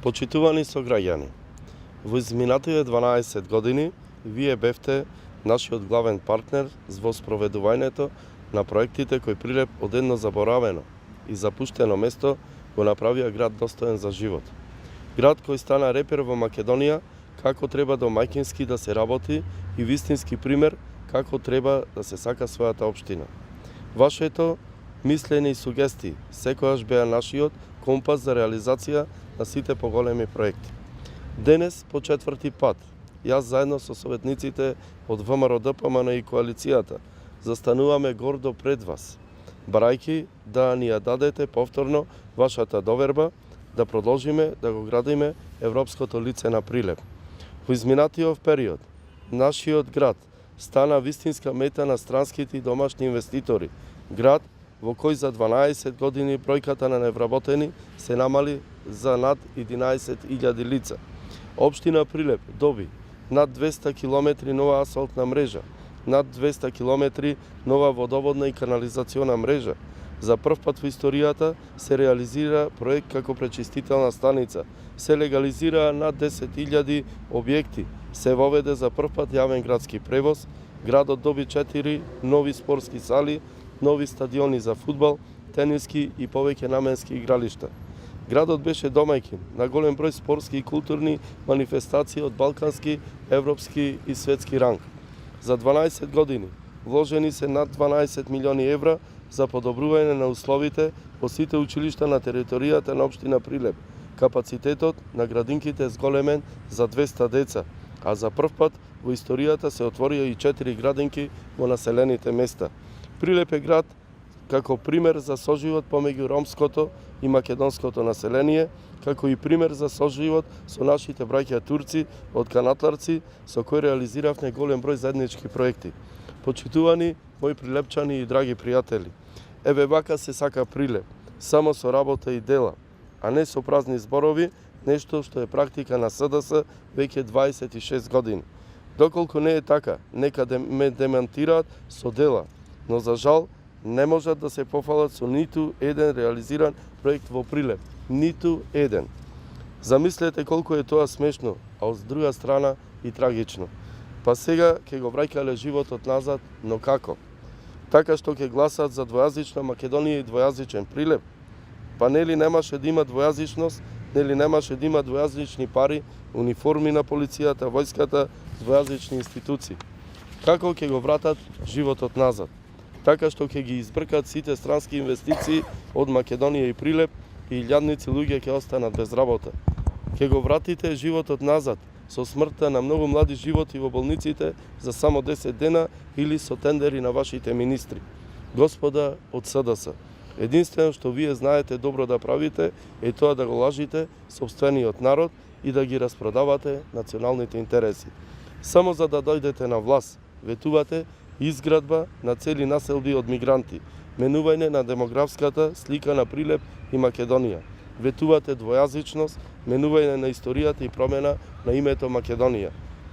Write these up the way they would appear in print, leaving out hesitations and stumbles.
Почитувани сограѓани, во изминатите 12 години вие бевте нашиот главен партнер во спроведувањето на проектите кои Прилеп од едно заборавено и запуштено место го направија град достоен за живот. Град кој стана репер во Македонија како треба домаќински да се работи и вистински пример како треба да се сака својата општина. Вашето мислење и сугестии секогаш беа нашиот компас за реализација на сите поголеми проекти. Денес, по четврти пат, јас заедно со советниците од ВМРО-ДПМН и коалицијата застануваме гордо пред вас, барајќи да ни ја дадете повторно вашата доверба да продолжиме да го градиме европското лице на Прилеп. Во изминатиот период, нашиот град стана вистинска мета на странските и домашни инвеститори, град во кој за 12 години бројката на невработени се намали за над 11.000 лица. Општина Прилеп доби над 200 км нова асфалтна мрежа, над 200 км нова водоводна и канализациона мрежа. За прв пат во историјата се реализира проект како пречистителна станица, се легализираа над 10.000 објекти, се воведе за прв пат јавен градски превоз, градот доби 4 нови спортски сали, нови стадиони за фудбал, тениски и повеќе наменски игралишта. Градот беше домаќин на голем број спортски и културни манифестации од балкански, европски и светски ранг. За 12 години вложени се над 12 милиони евра за подобрување на условите во сите училишта на територијата на општина Прилеп. Капацитетот на градинките е зголемен за 200 деца, а за прв пат во историјата се отворија и 4 градинки во населените места. Прилеп е град како пример за соживот помеѓу ромското и македонското население, како и пример за соживот со нашите браќа турци од Канатларци, со кои реализиравме голем број заеднички проекти. Почитувани мои прилепчани и драги пријатели, еве вака се сака Прилеп, само со работа и дела, а не со празни зборови, нешто што е практика на СДС веќе 26 години. Доколку не е така, нека ме демантираат со дела, но за жал не можат да се пофалат со ниту еден реализиран проект во Прилеп. Ниту еден. Замислете колку е тоа смешно, а од друга страна и трагично. Па сега ќе го враќале животот назад, но како? Така што ќе гласат за двојазична Македонија и двојазичен Прилеп? Па нели немаше да има двојазичност, нели немаше да има двојазични пари, униформи на полицијата, војската, двојазични институции? Како ќе го вратат животот назад? Така што ќе ги избркат сите странски инвестиции од Македонија и Прилеп и илјадници луѓе ќе останат без работа. Ќе го вратите животот назад со смртта на многу млади животи во болниците за само 10 дена или со тендери на вашите министри. Господа од СДС, единствено што вие знаете добро да правите е тоа да го лажите сопствениот народ и да ги распродавате националните интереси. Само за да дојдете на власт, ветувате изградба на цели населби од мигранти, менување на демографската слика на Прилеп и Македонија. Ветувате двојазичност, менување на историјата и промена на името Македонија.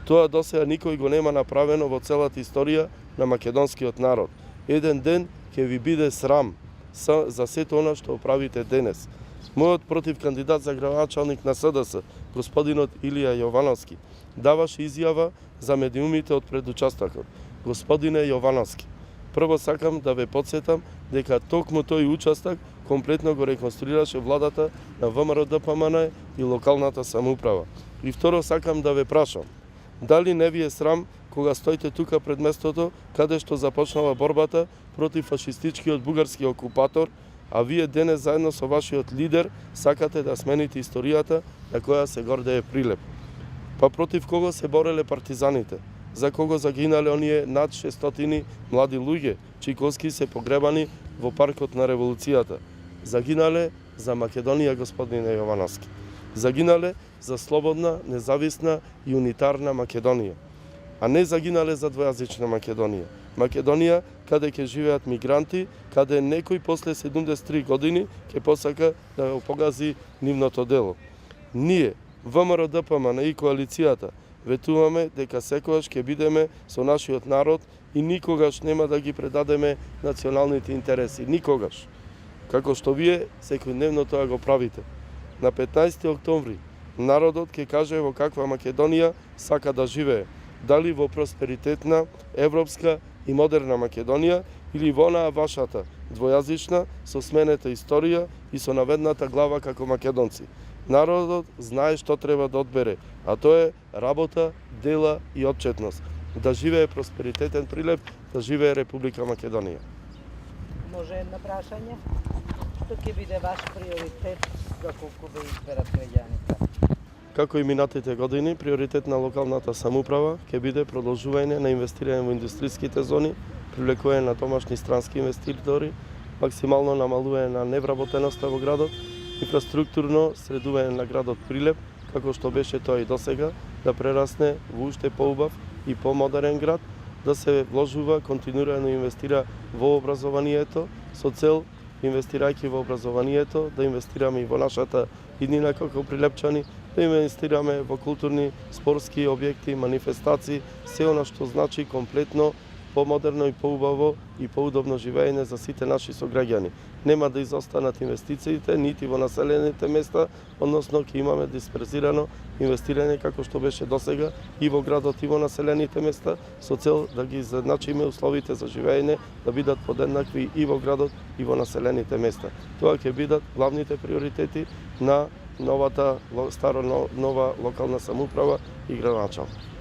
Тоа досега никој го нема направено во целата историја на македонскиот народ. Еден ден ќе ви биде срам за сето она што правите денес. Мојот против кандидат за градоначалник на СДС, господинот Илија Јовановски, даваше изјава за медиумите од предучастокот. Господине Јовановски, прво сакам да ве подсетам дека токму тој участок комплетно го реконструираше владата на ВМРО-ДПМН и локалната самоуправа. И второ сакам да ве прашам, дали не ви е срам кога стоите тука пред местото каде што започнала борбата против фашистичкиот бугарски окупатор, а вие денес заедно со вашиот лидер сакате да смените историјата на која се гордее Прилеп. Па против кого се бореле партизаните? За кого загинале оние над 600 млади луѓе, чии коски се погребани во паркот на револуцијата? Загинале за Македонија, господине Јовановски. Загинале за слободна, независна и унитарна Македонија. А не загинале за двојазична Македонија. Македонија каде ќе живеат мигранти, каде некој после 73 години ќе посака да го погази нивното дело. Ние, ВМРО-ДПМН и коалицијата, ветуваме дека секогаш ќе бидеме со нашиот народ и никогаш нема да ги предадеме националните интереси. Никогаш. Како што вие секојдневно тоа го правите. На 15 октомври Народот ќе каже во каква Македонија сака да живее. Дали во просперитетна, европска и модерна Македонија или во онаа вашата двојазична со сменета историја и со наведната глава како македонци. Народот знае што треба да одбере, а тоа е работа, дела и отчетност. Да живее просперитетен прилеп, да живее Република Македонија. Може едно прашање? Што ќе биде ваш приоритет доколку ве изберат граѓаните? Како и минатите години, приоритет на локалната самоуправа ќе биде продолжување на инвестирање во индустријските зони, привлекување на домашни странски инвеститори, максимално намалување на невработеноста во градот, инфраструктурно средување на градот Прилеп, како што беше тоа и досега, да прерасне во уште поубав и помодерен град, да се вложува, континуирано инвестира во образованието, со цел, инвестирајќи во образованието, да инвестираме и во нашата иднина како прилепчани, да инвестираме во културни, спортски објекти, манифестации, се она што значи комплетно помодерно и поубаво и поудобно живеење за сите наши сограѓани. Нема да изостанат инвестициите нити во населените места, односно ќе имаме дисперзирано инвестирање како што беше досега и во градот и во населените места, со цел да ги изедначиме условите за живеење да бидат подеднакви и во градот и во населените места. Тоа ќе бидат главните приоритети на нова локална самоуправа и градоначалник.